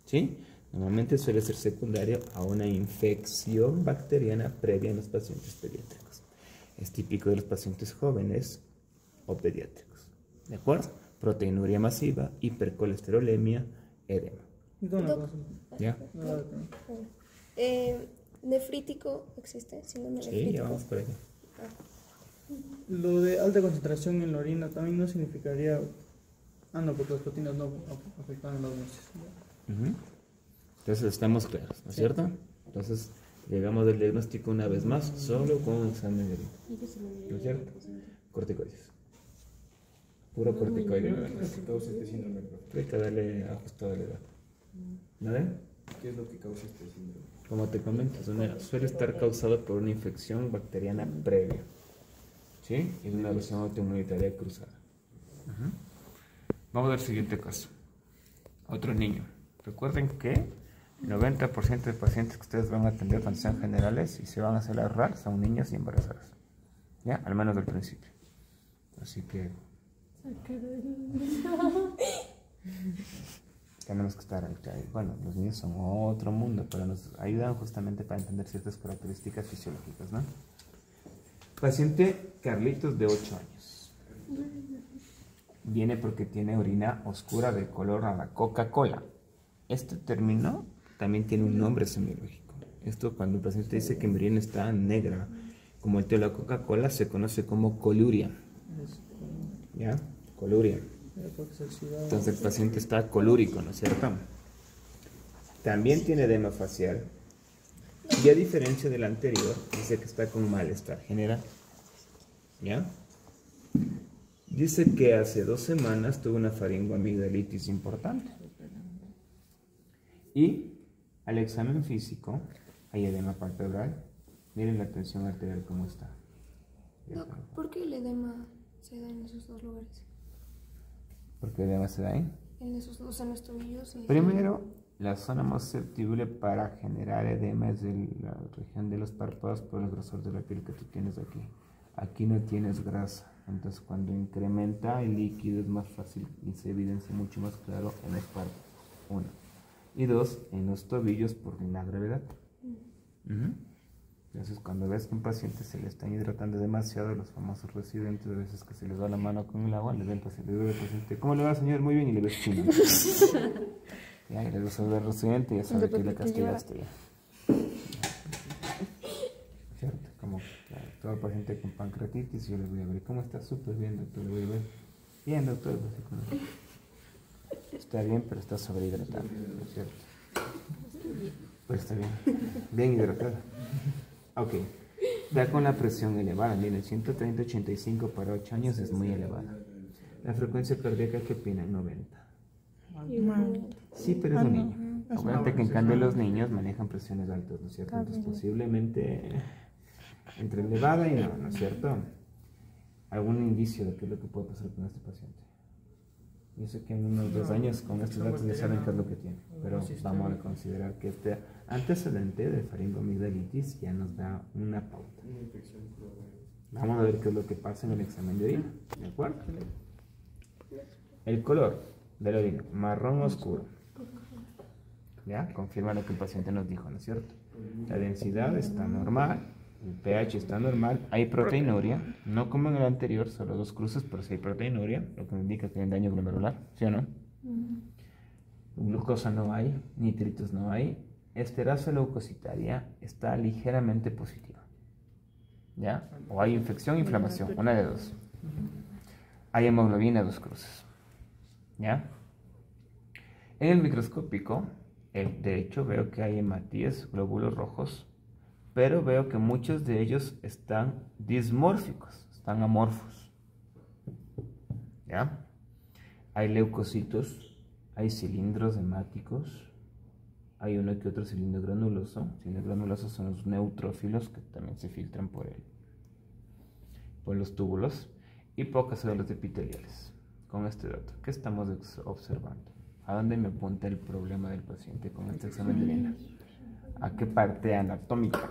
¿sí? Normalmente suele ser secundario a una infección bacteriana previa en los pacientes pediátricos. Es típico de los pacientes jóvenes o pediátricos, ¿de acuerdo? Proteinuria masiva, hipercolesterolemia, edema. ¿Ya? ¿Nefrítico existe? ¿Síndrome Sí, nefrítico? ya vamos por ahí. Lo de alta concentración en la orina también no significaría... Ah, no, porque las proteínas no afectan a las heces. Entonces estamos claros, ¿no es cierto? Entonces llegamos del diagnóstico una vez más solo con un examen de orina, ¿no es cierto? Corticoides. Puro corticoide. ¿Qué causa este síndrome, profe? Hay que darle ajustado a la edad. ¿Vale? ¿Qué es lo que causa este síndrome? Como te comento, suele estar causado por una infección bacteriana previa, ¿sí? Y una versión autoinmunitaria cruzada. Vamos al siguiente caso. Otro niño. Recuerden que el 90% de pacientes que ustedes van a atender cuando sean generales y se van a hacer la RAR son niños y embarazadas, ¿ya? Al menos al principio. Así que tenemos que estar ahí. Bueno, los niños son otro mundo, pero nos ayudan justamente para entender ciertas características fisiológicas, ¿no? Paciente Carlitos de 8 años. Viene porque tiene orina oscura de color a la Coca-Cola. Este término también tiene un nombre semiológico. Esto cuando el paciente dice que mi orina está negra, como el té de la Coca-Cola, se conoce como coluria. ¿Ya? Coluria. Entonces el paciente está colúrico, ¿no es cierto? También tiene edema facial. Y a diferencia del anterior, dice que está con malestar general. ¿Ya? Dice que hace 2 semanas tuvo una faringoamigdalitis importante. Y al examen físico hay edema palpebral. Miren la tensión arterial cómo está. Doc, ¿por qué el edema se da en esos dos lugares? ¿Por qué edema se da ahí? En esos dos, en los tobillos y... Primero, la zona más susceptible para generar edema es la región de los párpados por el grosor de la piel que tú tienes aquí. Aquí no tienes grasa, entonces cuando incrementa el líquido es más fácil y se evidencia mucho más claro en los párpados. 1. Y 2, en los tobillos por la gravedad. Entonces cuando ves que un paciente se le está hidratando demasiado, los famosos residentes, a veces que se les da la mano con el agua, le ven al paciente, ¿cómo le va, señor? Muy bien, y le ves chino. Ya, y le ves al residente y ya sabe que le castigaste ya. ¿Cierto? Como todo paciente con pancreatitis, yo le voy a ver, ¿cómo está? Súper bien, doctor, le voy a ver. Bien, doctor, está bien, pero está sobrehidratado, ¿no es cierto? Pues está bien, bien hidratado. Ok, ya con la presión elevada, miren, 130-85 para 8 años es muy elevada. La frecuencia cardíaca, ¿qué opinan? 90. Sí, pero es un niño. Acuérdate que en cambio los niños manejan presiones altas, ¿no es cierto? Entonces posiblemente entre elevada y no es cierto? ¿Algún indicio de qué es lo que puede pasar con este paciente? Yo sé que en unos 2 años con estos datos ya saben qué es lo que tiene, pero vamos a considerar que este antecedente de faringoamigdalitis ya nos da una pauta. Vamos a ver qué es lo que pasa en el examen de orina, ¿de acuerdo? El color de la orina, marrón oscuro. ¿Ya? Confirma lo que el paciente nos dijo, ¿no es cierto? La densidad está normal, el pH está normal, hay proteinuria, no como en el anterior, solo 2 cruces, pero sí hay proteinuria, lo que indica que hay daño glomerular, ¿sí o no? Glucosa no hay, nitritos no hay, esterasa leucocitaria está ligeramente positiva, ¿ya? O hay infección, inflamación, una de dos. Hay hemoglobina 2 cruces, ¿ya? En el microscópico, de hecho, veo que hay hematíes, glóbulos rojos, pero veo que muchos de ellos están dismórficos, están amorfos, ¿ya? Hay leucocitos, hay cilindros hemáticos, hay uno que otro cilindro granuloso. Cilindros granulosos son los neutrófilos que también se filtran por los túbulos, y pocas células epiteliales. Con este dato, ¿qué estamos observando? ¿A dónde me apunta el problema del paciente con este examen de orina? ¿A qué parte anatómica?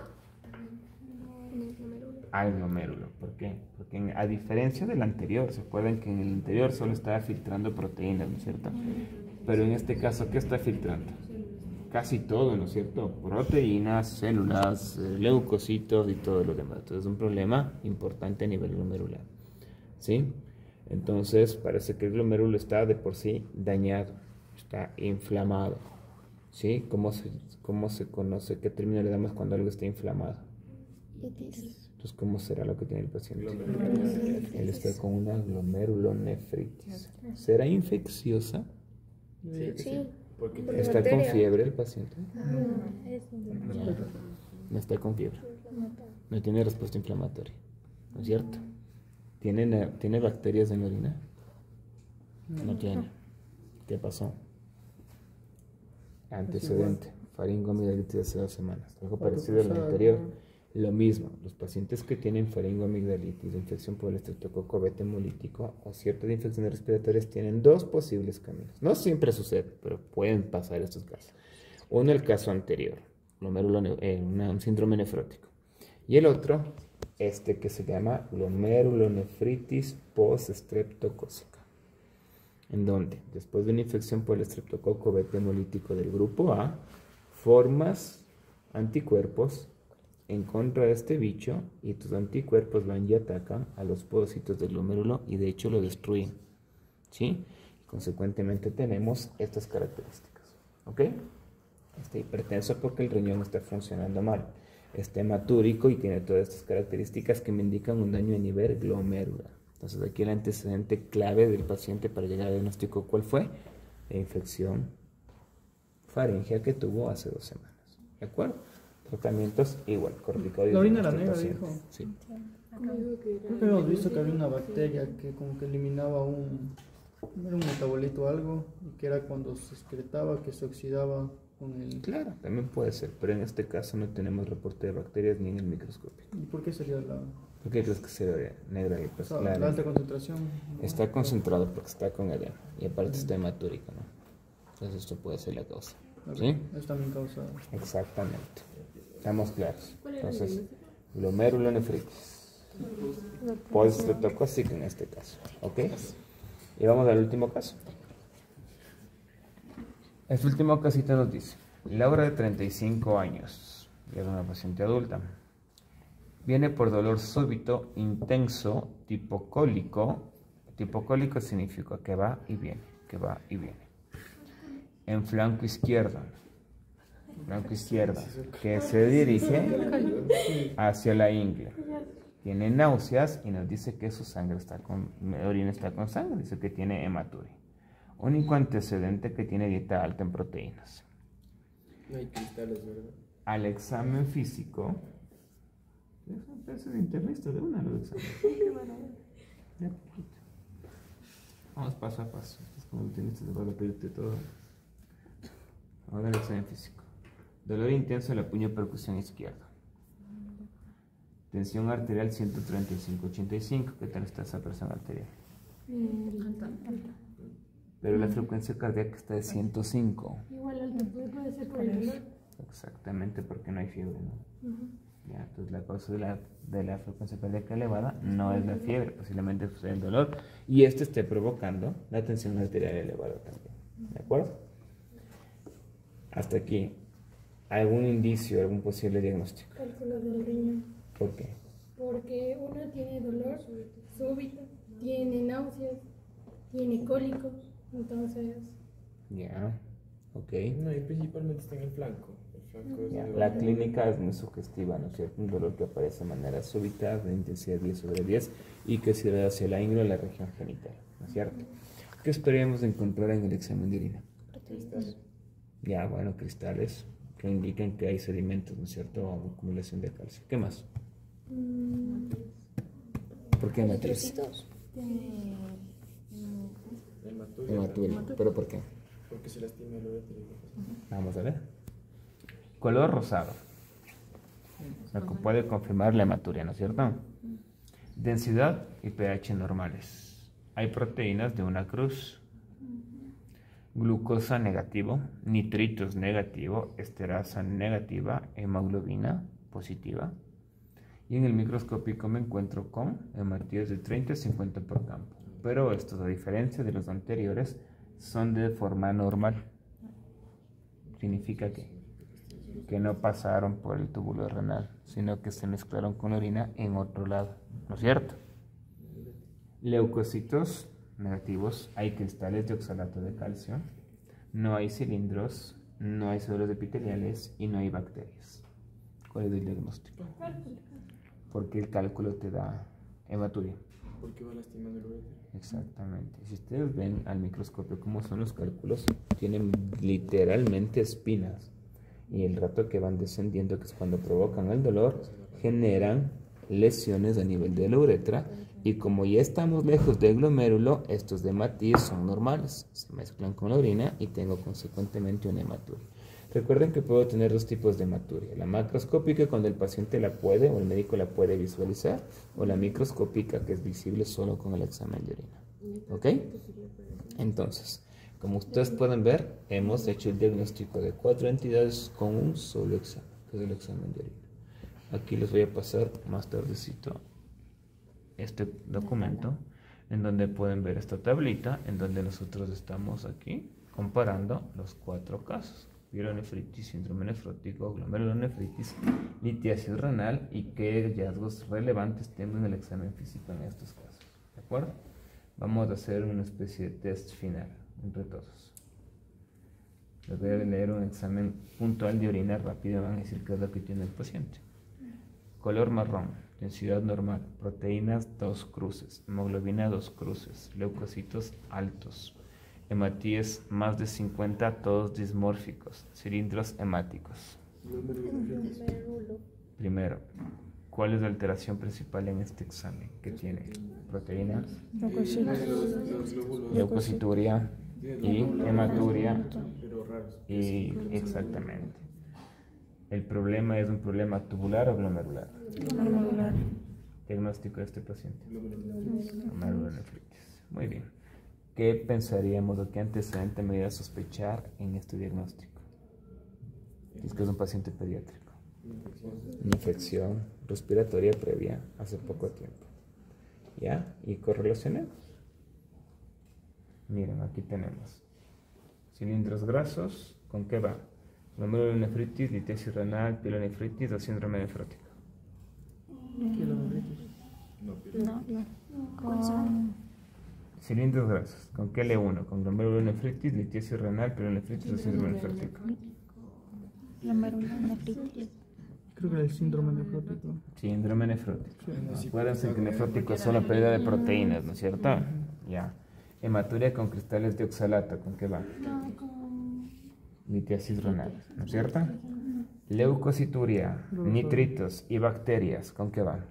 Al glomérulo. ¿Por qué? Porque a diferencia del anterior, se acuerdan que en el anterior solo estaba filtrando proteínas, ¿no es cierto? Pero en este caso, ¿qué está filtrando? Casi todo, ¿no es cierto? Proteínas, células, leucocitos y todo lo demás. Entonces es un problema importante a nivel glomerular, ¿sí? Entonces parece que el glomérulo está de por sí dañado, está inflamado, ¿sí? ¿Cómo se conoce? ¿Qué término le damos cuando algo está inflamado? Entonces, ¿cómo será lo que tiene el paciente? Él está con una glomerulonefritis. ¿Será infecciosa? Sí. ¿Está con fiebre el paciente? No está con fiebre. No tiene respuesta inflamatoria, ¿no es cierto? ¿Tiene bacterias en la orina? No tiene. ¿Qué pasó? Antecedente, faringoamigdalitis de hace 2 semanas. Algo parecido al anterior. Lo mismo, los pacientes que tienen faringoamigdalitis de infección por el estreptococo beta hemolítico o ciertas infecciones respiratorias tienen 2 posibles caminos. No siempre sucede, pero pueden pasar estos casos. Uno, el caso anterior, un síndrome nefrótico. Y el otro, que se llama glomerulonefritis post-streptocócica. En donde, después de una infección por el estreptococo beta hemolítico del grupo A, formas anticuerpos en contra de este bicho y tus anticuerpos van y atacan a los podocitos del glomérulo y de hecho lo destruyen, ¿sí? Y consecuentemente tenemos estas características, ¿ok? Está hipertenso porque el riñón está funcionando mal, está hematúrico y tiene todas estas características que me indican un daño a nivel glomerular. Entonces aquí el antecedente clave del paciente para llegar al diagnóstico, ¿cuál fue? La infección faríngea que tuvo hace 2 semanas, ¿de acuerdo? Tratamientos igual, corticoides. La orina era negra, dijo. Sí. Creo que hemos visto que había una bacteria que como que eliminaba era un metabolito o algo, y que era cuando se excretaba, que se oxidaba con el... Claro, también puede ser, pero en este caso no tenemos reporte de bacterias ni en el microscopio. ¿Y por qué sería la...? ¿Por qué crees que se ve negra? Pues, La alta concentración? Está concentrado porque está con edema y aparte está hematúrico, ¿no? Entonces esto puede ser la causa. ¿Sí? Es también causa... Exactamente. Estamos claros. Entonces, glomerulonefritis. Post-streptocócica en este caso. ¿Ok? Y vamos al último caso. Este último casito nos dice: Laura, de 35 años, y es una paciente adulta. Viene por dolor súbito, intenso, tipo cólico. Tipo cólico significa que va y viene, que va y viene. En flanco izquierdo, que se dirige hacia la ingle. Tiene náuseas y nos dice que su sangre orina está con sangre, dice que tiene hematuria. Único antecedente, que tiene dieta alta en proteínas. No hay cristales, ¿verdad? Al examen físico, es de internista de una los exámenes. Vamos paso a paso. Es como internista, te va a pedirte todo. Ahora el examen físico. Dolor intenso en la puño percusión izquierda. Tensión arterial 135/85. ¿Qué tal está esa presión arterial? Pero la frecuencia cardíaca está de 105. Igual alto, puede ser por el dolor. Exactamente, porque no hay fiebre, ¿no? ¿Ya? Entonces la causa de la frecuencia cardíaca elevada no es la fiebre, posiblemente es el dolor, y esto esté provocando la tensión arterial elevada también. ¿De acuerdo? Hasta aquí, ¿algún indicio, algún posible diagnóstico? Cálculo del riñón. ¿Por qué? Porque uno tiene dolor súbito, tiene náuseas, tiene cólicos, entonces Ya, ok. No, y principalmente está en el flanco. El flanco es Ya, de- la clínica es muy sugestiva, ¿no es cierto? Un dolor que aparece de manera súbita, de intensidad 10/10 y que se ve hacia la ingle o la región genital, ¿no es cierto? ¿Qué esperaríamos encontrar en el examen de orina? Cristal. Ya, bueno, cristales que indican que hay sedimentos, ¿no es cierto? O acumulación de calcio. ¿Qué más? ¿Por qué matriz? Hematuria. ¿Pero por qué? Porque se lastima el uréter. Vamos a ver. Color rosado. Lo que puede confirmar la hematuria, ¿no es cierto? Densidad y pH normales. Hay proteínas de una cruz. Glucosa negativo, nitritos negativo, esterasa negativa, hemoglobina positiva. Y en el microscópico me encuentro con hematías de 30 a 50 por campo. Pero estos, a diferencia de los anteriores, son de forma normal. Significa que no pasaron por el túbulo renal, sino que se mezclaron con la orina en otro lado, ¿no es cierto? Leucocitos negativos, hay cristales de oxalato de calcio, no hay cilindros, no hay células epiteliales y no hay bacterias. ¿Cuál es el diagnóstico? Porque el cálculo te da hematuria. ¿Por qué va lastimando el uréter? Exactamente. Si ustedes ven al microscopio cómo son los cálculos, tienen literalmente espinas. Y el rato que van descendiendo, que es cuando provocan el dolor, generan lesiones a nivel de la uretra. Y como ya estamos lejos del glomérulo, estos de matiz son normales. Se mezclan con la orina y tengo consecuentemente una hematuria. Recuerden que puedo tener dos tipos de hematuria. La macroscópica, cuando el paciente la puede o el médico la puede visualizar, o la microscópica, que es visible solo con el examen de orina. ¿Ok? Entonces, como ustedes pueden ver, hemos hecho el diagnóstico de 4 entidades con un solo examen, que es el examen de orina. Aquí les voy a pasar más tardecito este documento, en donde pueden ver esta tablita, en donde nosotros estamos aquí comparando los 4 casos: pielonefritis, síndrome nefrótico, glomerulonefritis, litiasis renal, y qué hallazgos relevantes tengo en el examen físico en estos casos. ¿De acuerdo? Vamos a hacer una especie de test final entre todos. Les voy a leer un examen puntual de orina rápido, van a decir qué es lo que tiene el paciente. Color marrón, densidad normal, proteínas 2 cruces, hemoglobina 2 cruces, leucocitos altos, hematíes más de 50, todos dismórficos, cilindros hemáticos. Primero, ¿cuál es la alteración principal en este examen? ¿Qué tiene? Proteínas, leucocituria y hematuria. Pero raros. Y exactamente. ¿El problema es un problema tubular o glomerular? Diagnóstico de este paciente: glomerulonefritis. Muy bien. ¿Qué pensaríamos o qué antecedente me iba a sospechar en este diagnóstico? Es que es un paciente pediátrico. Una infección respiratoria previa hace poco tiempo. ¿Ya? Y correlacionemos. Miren, aquí tenemos cilindros grasos. ¿Con qué va? Glomerulonefritis, litiasis renal, pielonefritis o síndrome nefrótico. Cilindros grasos. ¿Con qué le uno? ¿Con glomerulonefritis, litiasis renal, pielonefritis o síndrome nefrótico? Creo que era el síndrome nefrótico. Síndrome nefrótico. Acuérdense que nefrótico es solo pérdida de proteínas, ¿no es cierto? Ya. Hematuria con cristales de oxalato. ¿Con qué va? Litiasis renal, ¿no es cierto? Leucocituria, nitritos y bacterias. ¿Con qué van?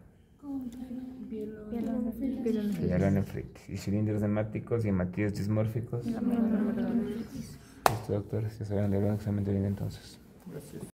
Pielonefritis. Y cilindros hemáticos y hematíes dismórficos. Listo, doctores, ya saben leer un examen de orina entonces.